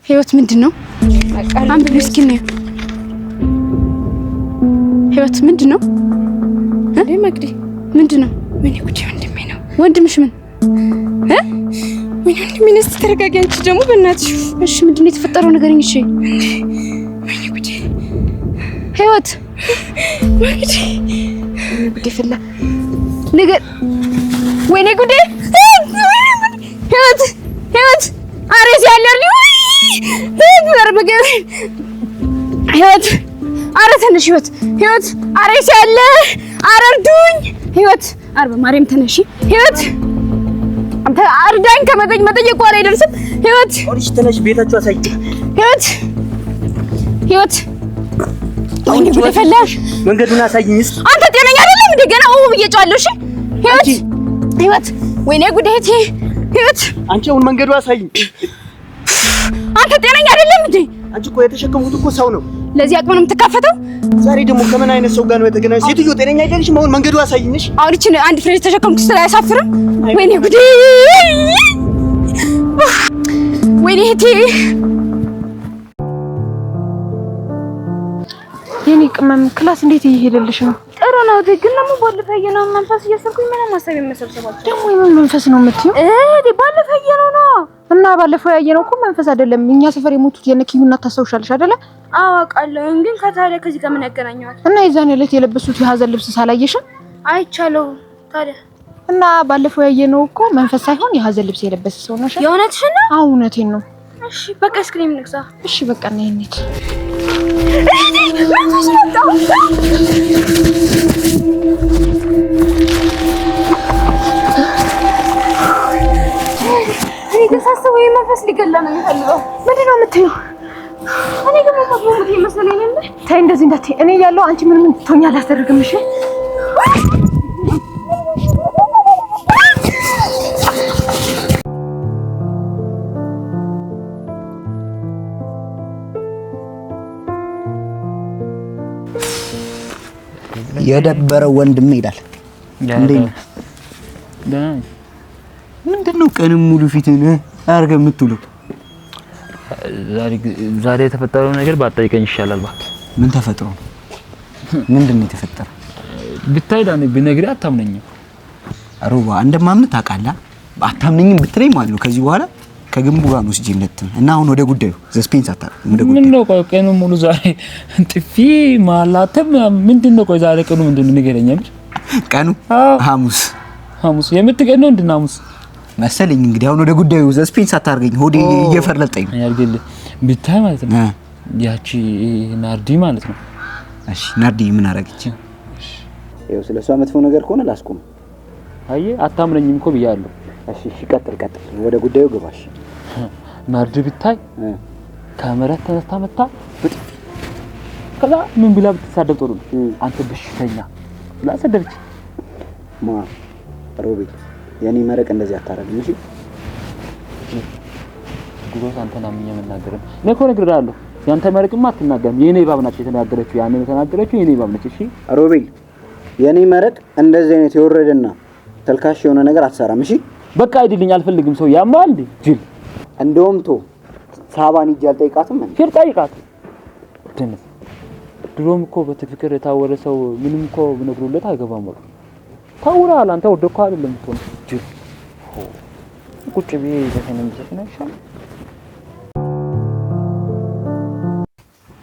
ህይወት ምንድነው? አንድ ምስኪን ነው። ህይወት ምንድነው? እንዴ መግዲ ምንድነው? ምን ይጉዲ ወንድሜ ነው። ወንድምሽ ምን ምን ወንድሜ ነው? ተረጋጊ አንቺ ደግሞ በእናትሽ። እሺ ምንድነው የተፈጠረው ነገርኝ። እሺ ምን ይጉዲ ህይወት መግዲ ጉዴ ፈላ ነገር ወይኔ ጉዴ ህይወት አሬስ ያለልኝ ህይወት አረ ተነሽ ህይወት አሬስ ያለ አረርዱኝ ህይወት አርበ ማርያም ተነሺ ህይወት አንተ አርዳኝ ከመጠየቁ ላይ አይደርስም ህይወት ወዲሽ ተነሽ ቤታችሁ አሳይ ህይወት ወይኔ ጉዴ ፈላሽ መንገዱን አሳይኝስ አንተ ጤነኛ አይደለም እንዴ ገና ብዬጫለሁ እሺ ህይወት ወይኔ ጉዴ ህይወት አንቺ አሁን መንገዱ አሳይኝ አንተ ጤነኛ አይደለም እንዴ አንቺ እኮ የተሸከሙት እኮ ሰው ነው ለዚህ አቅም ነው የምትካፈተው ዛሬ ደግሞ ከምን አይነት ሰው ጋር ነው የተገናኘው ሴትዮ ጤነኛ አይደለሽም አሁን መንገዱ አሳይኝሽ አሁን እቺ አንድ ፍሬ ተሸከምኩ ስለ አያሳፍርም ወይኔ ጉዴ ወይኔ እህቴ የኔ ቅመም ክላስ እንዴት እየሄደልሽ ነው? ጥሩ ነው ግን ደግሞ ባለፈው ያየነው መንፈስ እያሰብኩኝ ምንም ሐሳብ የመሰብሰባቸው ደግሞ የምን መንፈስ ነው የምትይው? ባለፈው ያየነው ነው እና ባለፈው ያየነው እኮ መንፈስ አይደለም። እኛ ሰፈር የሞቱት የነኪዩና ታስታውሻለሽ አይደለ? አውቃለሁ ግን ከታዲያ ከዚህ ጋር ምን ያገናኘዋል? እና የዛን ዕለት የለበሱት የሐዘን ልብስ ሳላየሽም አይቻለው ታዲያ እና ባለፈው ያየነው እኮ መንፈስ ሳይሆን የሐዘን ልብስ የለበሰ ሰው ነው። የእውነትሽን ነው? አዎ እውነቴን ነው። እሺ በቃ እስክሪም ንግዛ። እሺ በቃ ነይ እንሂድ። እኔ ግን ሳስበው መንፈስ ሊገላ ነው የሚፈልገው። ምንድን ነው የምትይው? እኔ ግን ማባባው ይመስለኝ ነበር። ተይ እንደዚህ እንዳትይ። እኔ ያለው አንቺ ምንም ትሆኛ አላስደርግም። እሺ የደበረው ወንድም ይላል እንዴ? ምንድነው ቀንም ሙሉ ፊትን አርገህ የምትውለው? ዛሬ የተፈጠረው ነገር ባጠይቀኝ ይሻላል። እባክህ ምን ተፈጥሮ ነው? ምንድነው የተፈጠረው? ብታይ ዳኔ ብነግርህ አታምነኝም። አሮባ እንደማምን ታውቃለህ። አታምነኝም ብትለኝ ማለት ነው ከዚህ በኋላ ከግንቡ ጋር ነው ሲጀነት እና አሁን ወደ ጉዳዩ ሰስፔንስ አታርግ። ወደ ጉዳዩ ምን ነው ቆይ ቀኑ ሙሉ ዛሬ ጥፊ ማላተም ምንድነው? ቆይ ዛሬ ቀኑ ምንድነው ንገረኝ። ቀኑ ሐሙስ የምትገነው እንድና ሐሙስ መሰለኝ። እንግዲህ አሁን ወደ ጉዳዩ ሰስፔንስ አታርገኝ። ሆዴ እየፈረጠኝ ነው ያርግልህ። ብታይ ማለት ነው ያቺ ናርዲ ማለት ነው። እሺ ናርዲ ምን አረጋች? ይኸው ስለሷ መጥፎ ነገር ከሆነ ላስቆም። አየ አታምነኝም እኮ ብያለሁ። እሺ ቀጥል። ወደ ጉዳዩ ገባሽ። ናርዲ ብታይ ካሜራ ተነስታ መጣ በጥፊ ከዛ ምን ብላ ብትሳደብ ጥሩ ነው አንተ በሽተኛ ብላ ሰደበች። ሮቤል የኔ መረቅ እንደዚህ አታረግም። እሺ ጉዞስ አንተና ምን የምናገረው ለኮ ነግሬሃለሁ። ያንተ መረቅማ አትናገርም። የኔ ባብ ናት የተናገረችው። ያኔ የተናገረችው የኔ ባብ ነች። እሺ ሮቤል የኔ መረቅ እንደዚህ አይነት የወረደና ተልካሽ የሆነ ነገር አትሰራም። እሺ በቃ አይደልኝ አልፈልግም። ሰው ያማል እንዴ ጅል እንደውም ሳባን ይጃል ጠይቃትም እንዴ ፍር ጠይቃት ደንስ ድሮም እኮ በትፍቅር የታወረ ሰው ምንም እኮ ብነግሩለት አይገባም ማለት ታውራል። አንተ ወደኮ አይደለም ትሆን ጅል ቁጭ ብዬ ዘፈንም ዘፈና ይሻል።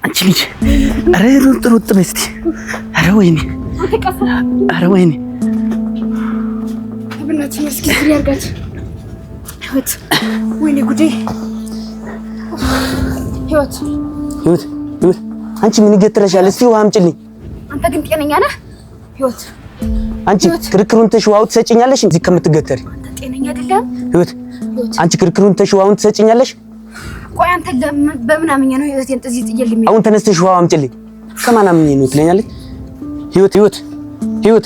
አንቺ ልጅ አረ ሩጥ በስቲ አረ ወይኔ ብናት መስኪት ያርጋት ህይወት ወይኔ ጉዴ ህይወት አንቺ ምን ይገትረሻል? እስቲ ውሃ አምጪልኝ። አንተ ግን ጤነኛ ነህ? ህይወት አንቺ ክርክሩን ተሽዋው ትሰጪኛለሽ እንዴ ከምትገተሪ? አንተ ጤነኛ አይደለም? ህይወት አንቺ ክርክሩን ተሽዋውን ትሰጪኛለሽ? ቆይ አንተ በምን አምኜ ነው ህይወቴን ጥዚ ጥየልኝ? አሁን ተነስተሽ ውሃ አምጪልኝ። ከማን አምኜ ነው ትለኛለች? ህይወት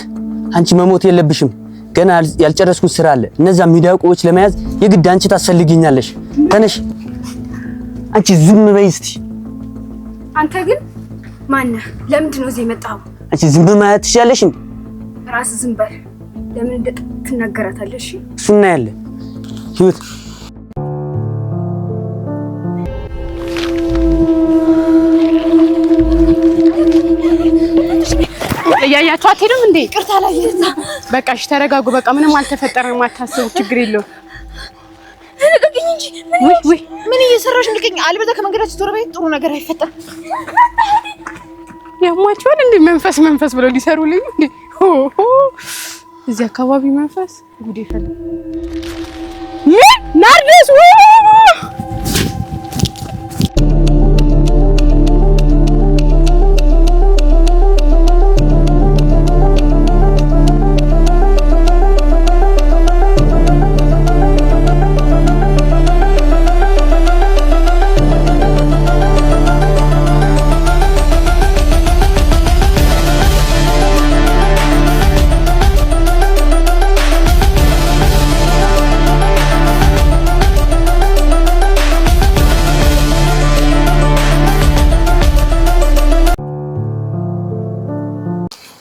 አንቺ መሞት የለብሽም። ገና ያልጨረስኩት ስራ አለ። እነዛ ሚዳቆዎች ለመያዝ የግድ አንቺ ታስፈልጊኛለሽ። ተነሽ። አንቺ ዝም በይ እስቲ። አንተ ግን ማን ነህ? ለምንድን ነው እዚህ የመጣው? አንቺ ዝም ማለት ትችያለሽ እንዴ? ራስ ዝም በል። ለምን ትናገራታለሽ? እሱና ያለ ህይወት እያያችሁ አትሄዱም እንዴ? ይቅርታ ላየዛ። በቃ እሺ ተረጋጉ። በቃ ምንም አልተፈጠረም። አታስቡ፣ ችግር የለውም። ልቀቅኝ እንጂ ምን እየሰራሽ? ልቀቅኝ። አልበዛ ከመንገዳችን ዞር በይ። ጥሩ ነገር አይፈጠርም። ያሟቸዋል እንዴ? መንፈስ ብለው ሊሰሩልኝ እንዴ? እዚህ አካባቢ መንፈስ ጉድ ይፈል። ምን ናርዶስ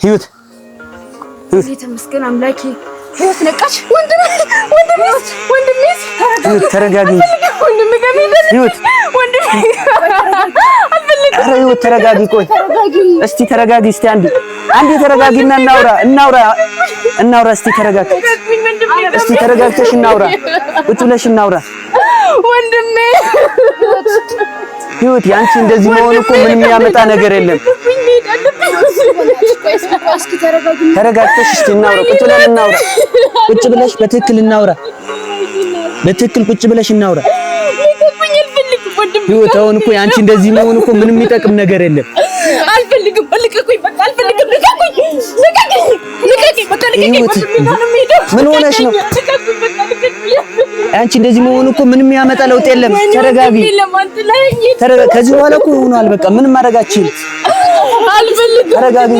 ህይወት ተመስገን አምላኬ። ህይወት ነቃች። ወንድሜ ተረጋጊ። ህይወት ህይወት ተረጋጊ። ቆይ እስቲ ተረጋጊ። እስቲ አንዴ ተረጋጊና እናውራ። እስቲ ተረጋጊ። እስቲ ተረጋግተሽ እናውራ። ቁጭ ብለሽ እናውራ። ወንድሜ ህይወት ያንቺ እንደዚህ መሆን እኮ ምንም የሚያመጣ ነገር የለም። ተረጋግተሽ እስቲ እናውራ። ቁጭ ብለን እናውራ። ቁጭ ብለሽ በትክክል እናውራ። በትክክል ቁጭ ብለሽ እናውራ። ህይወት አሁን እኮ ያንቺ እንደዚህ መሆን እኮ ምንም የሚጠቅም ነገር የለም። አልፈልግም። ልቀቁኝ። በቃ አልፈልግም። ልቀቁኝ። በቃ ልቀቁኝ። ምን ሆነሽ ነው? አንቺ እንደዚህ መሆን እኮ ምንም የሚያመጣ ለውጥ የለም። ተረጋጊ። ከዚህ በኋላ እኮ ሆኗል። በቃ ምንም ማድረጋችን አልፈልግም። ተረጋጊ።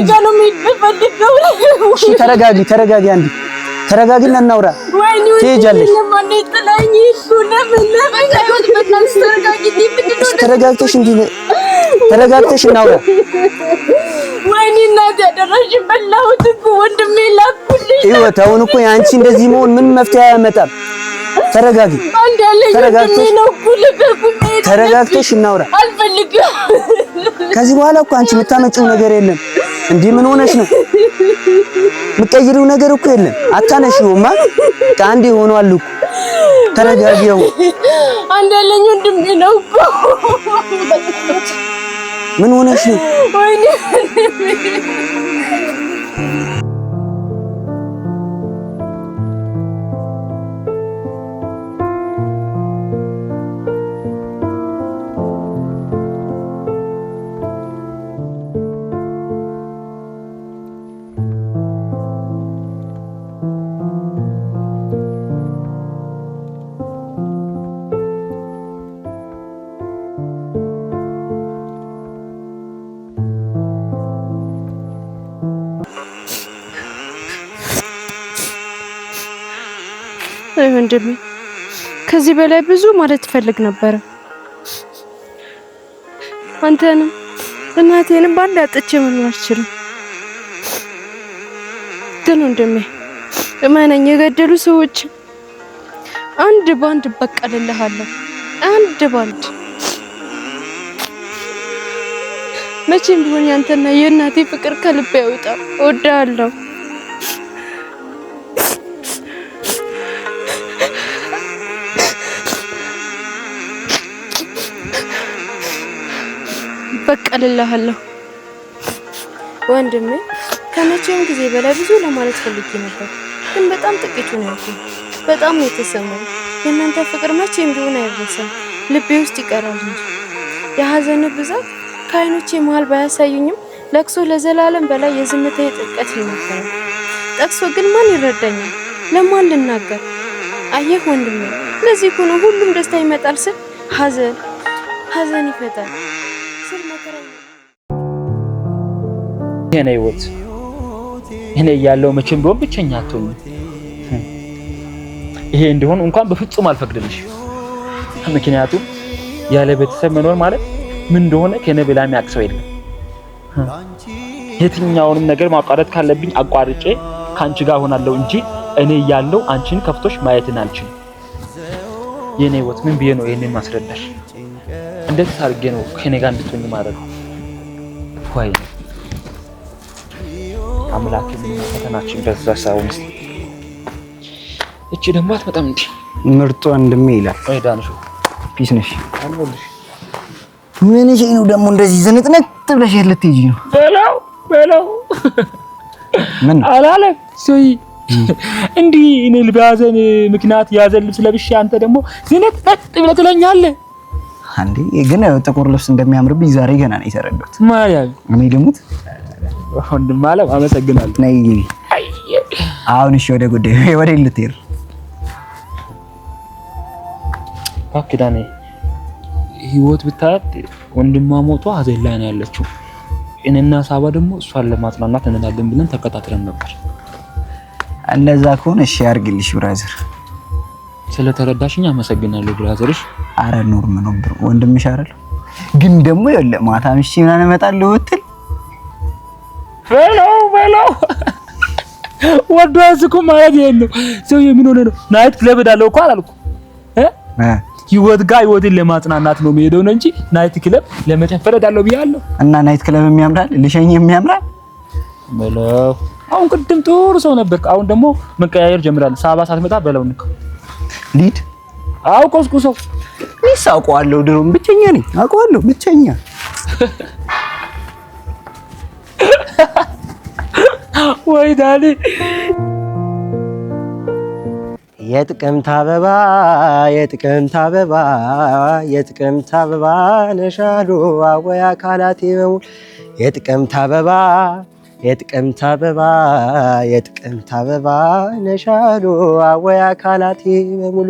እሺ ተረጋጊ። አንዴ ተረጋጊና እናውራ። ትሄጃለሽ። ተረጋግተሽ እናውራ። ወይኔ እናቴ አደረሽኝ። በላሁት እኮ ወንድሜ ላኩልኝ። ህይወት አሁን እኮ ያንቺ እንደዚህ መሆን ምን መፍትሄ አያመጣም። ተረጋጊ። ተረጋግተሽ እናውራ። አልፈልግም። ከዚህ በኋላ እኮ አንቺ የምታመጪው ነገር የለም። እንዲህ ምን ሆነሽ ነው? የምትቀይሪው ነገር እኮ የለም። አታነሺውማ። ከአንዴ ሆኗል እኮ። ተረጋጊው። አንድ ያለኝ ወንድሜ ነው እኮ። ምን ሆነሽ ነው? ወይኔ ወንድሜ ከዚህ በላይ ብዙ ማለት ፈልግ ነበር። አንተንም እናቴንም ባንድ አጥቼ መኖር አልችልም። ግን ወንድሜ እመነኝ፣ የገደሉ ሰዎች አንድ ባንድ በቀልልሃለሁ። አንድ ባንድ መቼም ቢሆን ያንተና የእናቴ ፍቅር ከልቤ አይወጣም። እወድሃለሁ። በቀልልሃለሁ ወንድሜ። ከመቼም ጊዜ በላይ ብዙ ለማለት ፈልጌ ነበር፣ ግን በጣም ጥቂቱ ነው ያልኩት። በጣም ነው የተሰማኝ። የእናንተ ፍቅር መቼም ቢሆን አይረሳም፣ ልቤ ውስጥ ይቀራል እንጂ። የሀዘን ብዛት ከዓይኖቼ መሀል ባያሳዩኝም ለቅሶ ለዘላለም በላይ የዝምታዬ ጥልቀት ይመስላል። ጠቅሶ ግን ማን ይረዳኛል? ለማን ልናገር? አየህ ወንድሜ፣ ለዚህ እኮ ነው ሁሉም ደስታ ይመጣል ስል ሀዘን ይፈታል። የኔ ህይወት እኔ ያለው መቼም ቢሆን ብቸኛ አትሆኝ። ይሄ እንዲሆን እንኳን በፍጹም አልፈቅድልሽ። ምክንያቱም ያለ ቤተሰብ መኖር ማለት ምን እንደሆነ ከኔ በላይ የሚያውቅ ሰው የለም። የትኛውንም ነገር ማቋረጥ ካለብኝ አቋርጬ ካንቺ ጋር ሆናለሁ እንጂ እኔ ያለው አንቺን ከፍቶሽ ማየትን አልችልም። የኔ ህይወት ምን ብዬ ነው ይሄንን ማስረዳሽ? እንዴት አድርጌ ነው ከኔ ጋር እንድትሆኝ ማድረግ? ወይ አምላክ ፈተናችን በዛ ሳውን እቺ ደግሞ አትመጣም እንዴ? ምርጥ ወንድሜ ይላል። ወይ ዳንሹ ፒስ ነሽ። አንወልሽ ምን እሺ ነው ደግሞ እንደዚህ ዝንጥነት ብለሽ ልትሄጂ ነው? በለው ምን አላለ ሶይ እንዴ እኔ ልባዘን ምክንያት ያዘን ልብስ ለብሼ አንተ ደግሞ ዝንጥነት ብለህ ትለኛለህ። አንዴ ግን ጥቁር ልብስ እንደሚያምርብኝ ዛሬ ገና ነው የተረዳሁት። ማርያም እኔ ደሙት ወንድም ማለት አመሰግናለሁ። ነይ ግቢ። አሁን እሺ ወደ ጉዳይ ወደ ልትሄድ ፓክዳኔ ህይወት ብታያት ወንድሟ ሞቶ ሀዘን ላይ ነው ያለችው። እኔና ሳባ ደግሞ እሷን ለማጽናናት እንላለን ብለን ተከታትለን ነበር። እንደዛ ከሆነ እሺ አድርግልሽ ብራዘር። ስለተረዳሽኝ አመሰግናለሁ ብራዘርሽ። አረ ኖርም ነው ብሮ ወንድምሽ አይደል? ግን ደግሞ ይኸውልህ ማታ ምሽት ምናምን እመጣለሁ ብትል በለው ወዶ አዝኩ ማለት ይሄን ነው። ሰው የምን ሆነ ነው ናይት ክለብ ዳለው እኮ አላልኩ ህይወት ጋር ህይወትን ለማጽናናት ነው የሚሄደው ነው እንጂ ናይት ክለብ ለመጨፈር ዳለው ብያለሁ። እና ናይት ክለብ የሚያምራል ልሸኝ የሚያምራል በለው። አሁን ቅድም ጥሩ ሰው ነበር፣ አሁን ደግሞ መቀያየር ጀምራል። ሳባ ሳትመጣ በለው ንክ ሊድ አውቆስኩ ሰው ይሳውቀዋለሁ። ድሮም ብቸኛ ነኝ አውቀዋለሁ። ብቸኛ ወይ ዳሊ የጥቅምት አበባ የጥቅምት አበባ የጥቅምት አበባ ነሻዶ አወያ አካላቴ በሙሉ የጥቅምት አበባ የጥቅምት አበባ የጥቅምት አበባ ነሻዶ አወያ አካላቴ በሙሉ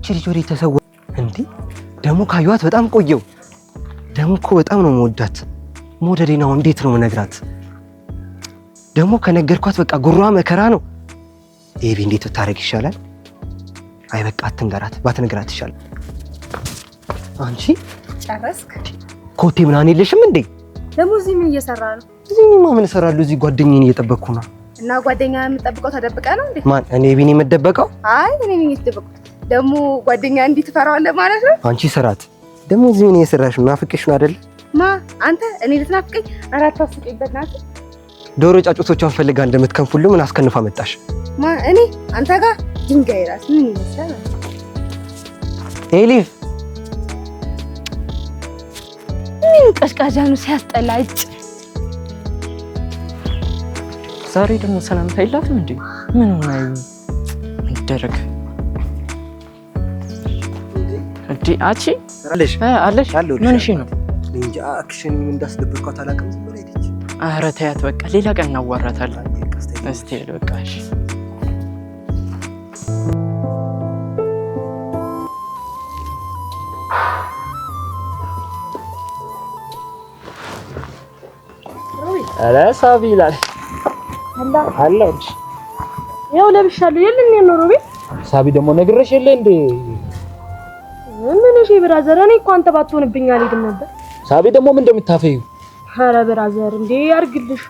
ችሪጆ ተሰው እንዴ ደሞ ካዩት በጣም ቆየው። ደሞ እኮ በጣም ነው የምወዳት። ሞዴሌናው እንዴት ነው መነግራት? ደሞ ከነገርኳት በቃ ጉሯ መከራ ነው። ኤቢ እንዴት ብታረግ ይሻላል? አይ በቃ አትንገራት፣ ባትነግራት ይሻላል። አንቺ ጨረስክ? ኮቴ ምናምን የለሽም እንዴ? ደሞ እዚህ ምን እየሰራ ነው? እዚህማ ምን እሰራለሁ? እዚህ ጓደኛዬን እየጠበቅኩ ነው። እና ጓደኛ የምትጠብቀው ተደብቀ ነው እንዴ? ማን? እኔ ኤቢን የምትደበቀው? አይ እኔ ነኝ የተደበቅኩት። ደሞ ጓደኛ እንዲህ ትፈራዋለህ ማለት ነው? አንቺ ስራት ደሞ እዚህ ምን እየሰራሽ ነው? ናፍቄሽ ነው አይደል? ማ አንተ እኔ ልትናፍቀኝ? አራት አስቀይበት ናት። ዶሮ ጫጩቶቿን ፈልጋ እንደምትከንፉሉ ምን አስከንፋ መጣሽ? ማ እኔ አንተ ጋር ድንጋይ ራስ ምን ይመስላል? ኤሊፍ ምን ቀዝቃዛ ነው ሲያስጠላ። እጭ ዛሬ ደግሞ ሰላምታ የላትም እንዴ? ምን ሆነ ይደረግ እንዴ? አቺ አለሽ ምን እሺ ነው እንጃ አክሽን ምን እንዳስደብርኳት አላውቅም። ዝም ብላ ሄደች። ኧረ ተያት በቃ ሌላ ቀን እናዋራታለን። እስቲ በቃ እሺ አለ ሳቢ ይላል አላህ ያው ለብሻለሁ የለን ነው ሮቢ። ሳቢ ደግሞ ነግረሽ የለ እንዴ? ምን እሺ ብራዘር፣ እኔ እኮ አንተ ባትሆንብኝ አልሄድም ነበር። ሳቢ ደግሞ ምን እንደምታፈዩ? ኧረ ብራዘር እንዴ ያርግልሽ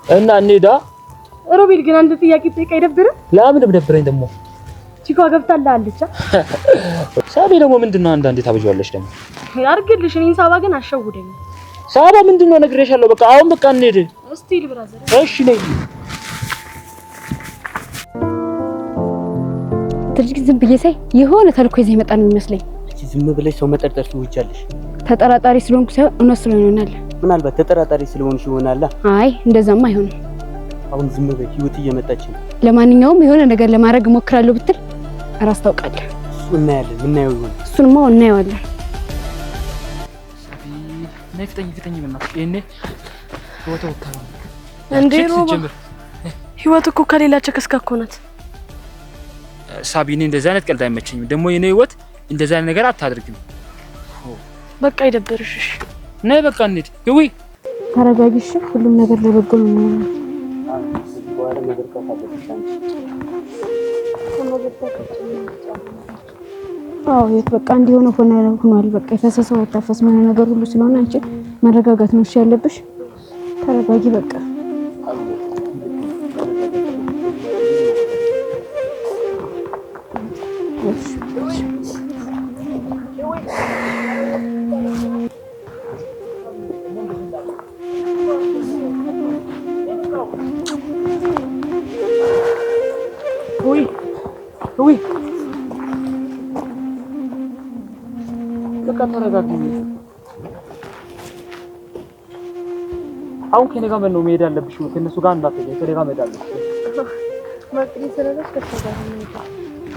እና እንሂዳ። ሮቢል ግን አንድ ጥያቄ ጠይቀኝ አይደብርም? ለምን ደብረኝ ደግሞ? ቺኳ ገብታለች። ሳቢ ደግሞ ምንድነው አንዳንዴ ታበዣለሽ ደግሞ? ያርግልሽ። እኔን ሳባ ግን አሸውደኝ። ሳባ ምንድነው ነግሬሻለሁ። በቃ አሁን በቃ እንሂድ። እስቲ ልብራዘር። እሺ ነይ። ትልቅ ዝም ብዬ ሳይ የሆነ ተልኮ ይዘህ ይመጣ ነው የሚመስለኝ። እቺ ዝም ብለሽ ሰው መጠርጠር ትውጃለሽ። ተጠራጣሪ ስለሆንኩ ሳይሆን እውነት ስለሆነ ይሆናል። ምናልባት ተጠራጣሪ ስለሆንሽ ይሆናል። አይ እንደዛማ አይሆንም። አሁን ዝም በይ፣ ህይወት እየመጣች ነው። ለማንኛውም የሆነ ነገር ለማድረግ እሞክራለሁ ብትል እራስ ታውቃለህ። እናያለን፣ ምናየው ይሆናል። እሱንማ እናየዋለን። ነይ ፍጠኝ በእናትሽ። ይሄኔ ህይወት ወካለ እንዴ ሮባ፣ ህይወት እኮ ከሌላ ቸከስካ እኮ ናት። ሳቢኔ እንደዛ አይነት ቀልድ አይመቸኝም። ደግሞ የኔ ህይወት እንደዛ አይነት ነገር አታደርግም። በቃ ይደብርሽ። እሺ ነይ በቃ እንሂድ። ግዊ ተረጋጊሽ። ሁሉም ነገር ለበጎ ነው። አዎ የት በቃ እንዲሆነ ሆኗል። በቃ የፈሰሰው ወጣፈስ ምን ነገር ሁሉ ስለሆነ አንቺ መረጋጋት ነው ያለብሽ። ተረጋጊ በቃ ውይ በቃ ተረጋጊ። አሁን ከኔ ጋር ነው መሄድ ያለብሽ። ከነሱ ጋር እንዳትሄጂ፣ ከኔ ጋር መሄድ አለብሽ።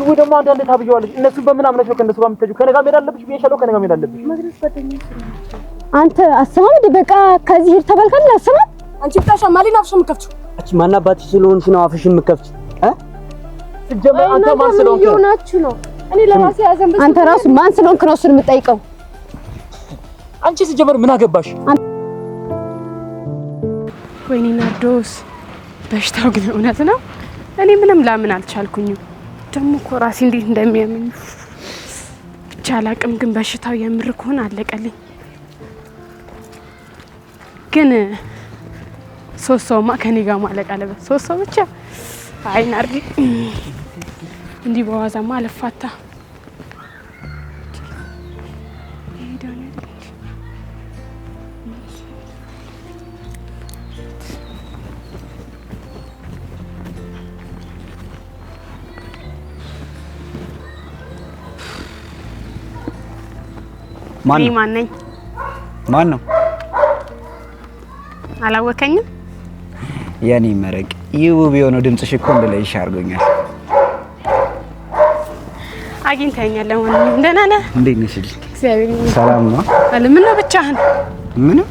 ወይ ደግሞ አንዳንዴ ታብየዋለሽ። እነሱ በምን አምነሽ ነው ከነሱ ጋር የምትሄጂው? ከኔ ጋር መሄድ አለብሽ ብዬሻለሁ። ከኔ ጋር መሄድ አለብሽ። አንተ አስማም እንደ በቃ ከዚህ ሄድ ተባልካል። አስማም አንቺ ብታሻ ማሊና አፍሽ የምከፍቺው አንቺ ማን አባትሽ ስለሆንሽ ነው አፍሽን የምከፍቺው? ስትጀምር አንተ ማን ስለሆንክ ነው? እኔ ለራሴ ያዘን አንተ ራሱ ማን ስለሆንክ ነው እሱን የምጠይቀው? አንቺ ስትጀምር ምን አገባሽ? ወይኔ ናርዶስ፣ በሽታው ግን እውነት ነው። እኔ ምንም ላምን አልቻልኩኝም። ደግሞ እኮ ራሴ እንዴት እንደሚያመኝ ብቻ አላቅም። ግን በሽታው የምር ከሆነ አለቀልኝ። ግን 3 ሰውማ ከኔ ጋር ማለቅ አለበት። 3 ሰው ብቻ። አይ ናርዲ፣ እንዲህ በዋዛማ አልፋታ። ማን ነው? አላወከኝም? የኔ መረቅ ውብ የሆነው ድምጽሽ እኮ እንደለይሽ አድርጎኛል። አግኝተኛል። ለማንኛውም ደህና ነህ? እንዴት ነሽ? እግዚአብሔር ይመስገን። ሰላም ነው? አለ ምን ነው ብቻህን? ምንም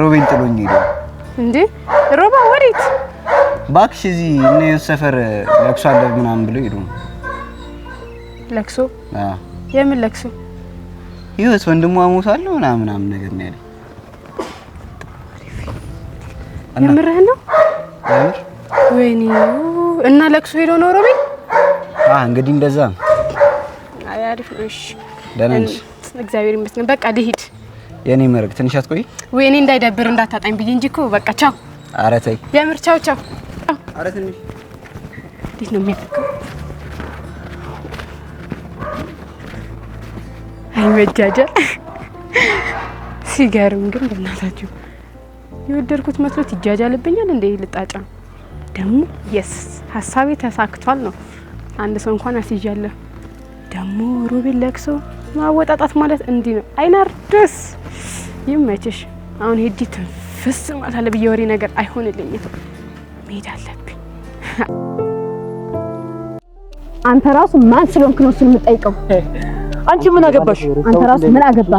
ሮቤን ጥሎኝ ሄደ። እንዴ ሮባ ወዴት? እባክሽ እዚህ እነ ሰፈር ለቅሶ አለ ምናምን ብሎ ሄዱ። ለቅሶ? የምን ለቅሶ? ይኸውስ ወንድሟ ሞቷል ምናምን ነገር ነው ያለኝ። የምርህን ነው? ወይኔ እና ለቅሶ ሄዶ ነው ሮቤ? እንግዲህ እንደዛ ነው። አይ አሪፍ ነው። እሺ ደህና ነሽ? እግዚአብሔር ይመስገን። በቃ ልሂድ። የኔ መረቅ ትንሽ አትቆይ? ወይኔ እንዳይደብር እንዳታጣኝ ብዬ እንጂ እኮ በቃ ቻው። ኧረ ተይ የምር ቻው ቻው። ኧረ ትንሽ እንዴት ነው የሚያደርገው? አይ መጃጃል ሲገርም ግን በእናታችሁ የወደድኩት መስሎት ይጃጃልብኛል እንዴ? ልጣጫ ደግሞ የስ ሀሳቤ ተሳክቷል ነው። አንድ ሰው እንኳን አስይዣለሁ። ደግሞ ሮቤል ለቅሶ ማወጣጣት ማለት እንዲህ ነው። አይናርዶስ ይመችሽ። አሁን ሄዲ ትንፍስ ማለት አለ ብዬ ወሬ ነገር አይሆንልኝም። መሄድ አለብኝ። አንተ ራሱ ማን ስለሆንክ ነው እሱን የምጠይቀው? አንቺ ምን አገባሽ? አንተ ራሱ ምን አገባ?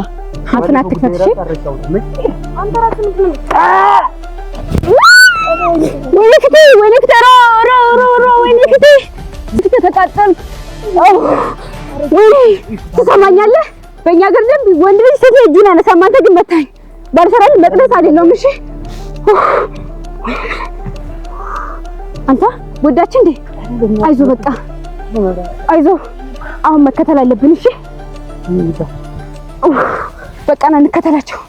አንተን አትክፈት። እሺ አንተ ራሱ ምን ነው? ወይኔ ክቴ ወይኔ ክቴ ተቃጠልኩ። ወይኔ ትሰማኛለህ? በእኛ ሀገር ዘንድ ወንድ ልጅ ሴት እጁን ያነሳል። አንተ ግን መታኝ። ባልሰራል መጥለስ አይደለም። እሺ አንተ ወዳች እንዴ? አይዞ በቃ አይዞ። አሁን መከተል አለብን። እሺ በቃ ና እንከተላቸው።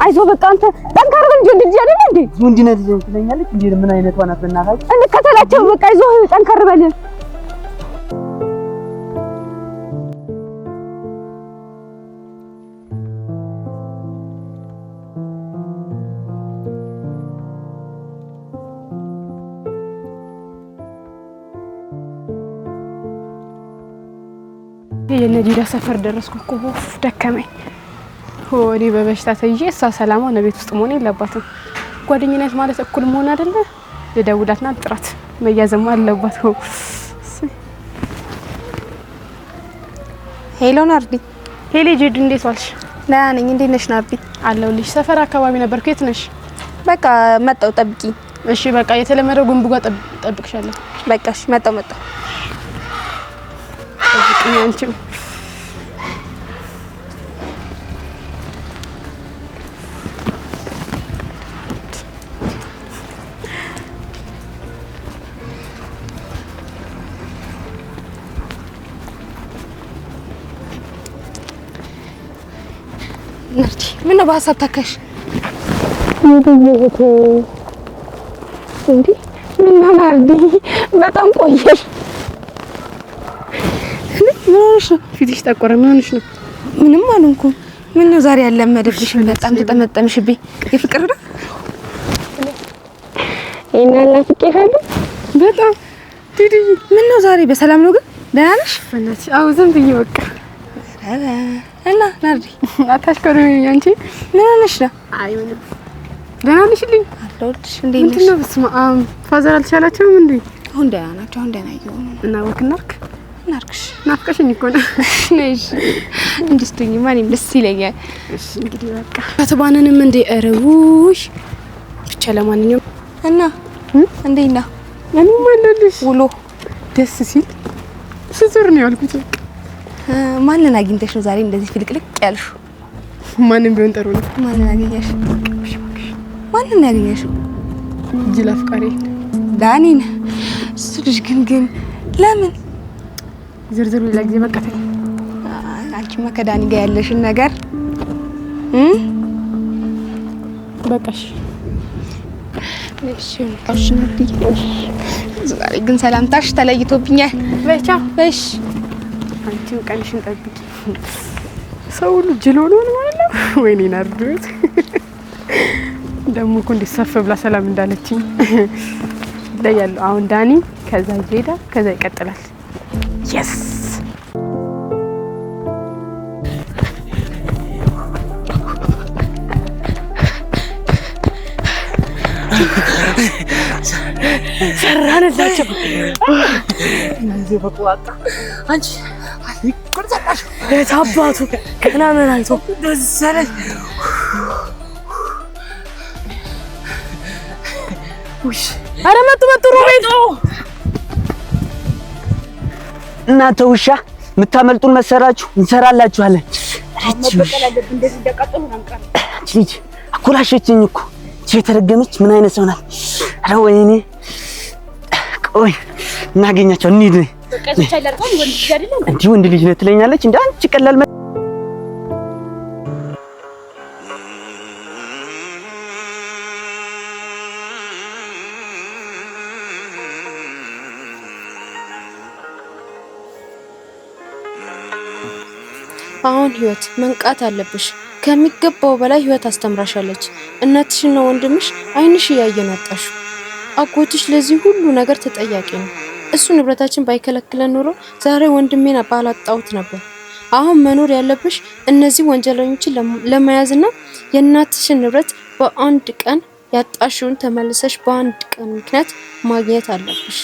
አይዞ በቃ አንተ ጠንካራ ልጅ አይደል እንዴ? ወንድነት ልጅ ትለኛለች እንዴ? ምን አይነት ዋናት በእናታችሁ? እንከተላቸው በቃ አይዞ ጠንካራ በል። የነዲዳ ሰፈር ደረስኩ እኮ ደከመኝ። ሆዴ በበሽታ ተይዤ እሷ ሰላማ ነው ቤት ውስጥ መሆን የለባትም። ጓደኝነት ማለት እኩል መሆን አይደለ? ልደውላትና ጥራት መያዘም አለባት። ሄሎ ናርዲ። ሄሌ ጄድ እንዴት ዋልሽ? ደህና ነኝ። እንዴት ነሽ ናርዲ? አለሁልሽ። ሰፈር አካባቢ ነበርኩ። የት ነሽ? በቃ መጣሁ፣ ጠብቂ። እሺ በቃ የተለመደው ጉንቡ ጋር ጠብቅሻለሁ። በቃ እሺ መጣሁ። ጠብቂኝ አንቺም። ናርዲ ምን ነው በሀሳብ ታካሽ? እንዴ ምን ናርዲ በጣም ቆየሽ። ምን ሆነሽ ነው? ፊትሽ ጠቆረ። ምን ሆነሽ ነው? ምንም አልሆንኩም። ምን ነው ዛሬ ያለመደብሽ? በጣም ተጠመጠምሽብኝ። የፍቅር ነው ይናላ ፍቅር በጣም ዲዲ። ምን ነው ዛሬ በሰላም ነው ግን? ደህና ነሽ? በእናትሽ አዎ፣ ዝም ብዬ በቃ እና ናርዲ አታሽከሩኝ። አንቺ ምን ሆነሽ ነው? አይ ምንም። ደህና ነሽልኝ? አለሁልሽ። እንዴት ነሽ? ምንድን ነው? በስመ አብ ፋዘር አልቻላቸውም እንዴ? አሁን ደህና ናቸው። አሁን ደህና ይሆኑ እና ወክ እናድርግ። እናድርግሽ። ናፍቀሽኝ እኮ ነው። ነሽ እንድትሆኚ ማንም ደስ ይለኛል። እሺ እንግዲህ በቃ ከተባነንም እንዴ እረውሽ ብቻ። ለማንኛውም እና እንዴት ነው? ምንም አለልሽ። ውሎ ደስ ሲል ስዙር ነው ያልኩት። ማንን አግኝተሽ ነው ዛሬ እንደዚህ ፍልቅልቅ ያልሽው? ማንም ቢሆን ጥሩ ነው። ማንን አገኘሽ? ማንን ያገኘሽ? ጅል አፍቃሪ ዳኒን። እሱ ልጅ ግን ለምን ዝርዝሩ ሌላ ጊዜ በቃ ተይ። አንቺማ ከዳኒ ጋር ያለሽን ነገር በቃሽ። እሺ ዛሬ ግን ሰላምታሽ ተለይቶብኛል። በቻ እሺ አንቺም ቀንሽን ጠብቂ። ሰው ሁሉ ጅል ሆኖ ነው ማለት ነው። ወይኔ ናርዶት ደግሞ እኮ እንዲሰፍ ብላ ሰላም እንዳለችኝ ይለያሉ። አሁን ዳኒ ከዛ ጄዳ ከዛ ይቀጥላል። የስ ሰራንላቸው። እነዚህ በቁዋጣ አንቺ ይቆርጣጣሽ የታባቱ ገና ምን አይቶ ደሰለኝ። ውሽ አረ መጡ ሮቤል። እናንተ ውሻ የምታመልጡን መሰራችሁ፣ እንሰራላችኋለን። ልጅ አኮላሸችኝ እኮ የተረገመች ምን አይነት ሰው ናት? አረ ወይኔ ቆይ እናገኛቸው እንሂድ። እንዲህ ወንድ ልጅ ነው ትለኛለች እንዴ? አንቺ ቀላል አሁን ህይወት መንቃት አለብሽ። ከሚገባው በላይ ህይወት አስተምራሻለች። እናትሽና ወንድምሽ አይንሽ እያየን አጣሹ። አጎትሽ ለዚህ ሁሉ ነገር ተጠያቂ ነው። እሱ ንብረታችን ባይከለክለን ኖሮ ዛሬ ወንድሜን ባላጣሁት ነበር። አሁን መኖር ያለብሽ እነዚህ ወንጀለኞችን ለመያዝና የእናትሽን ንብረት በአንድ ቀን ያጣሽውን ተመልሰሽ በአንድ ቀን ምክንያት ማግኘት አለብሽ።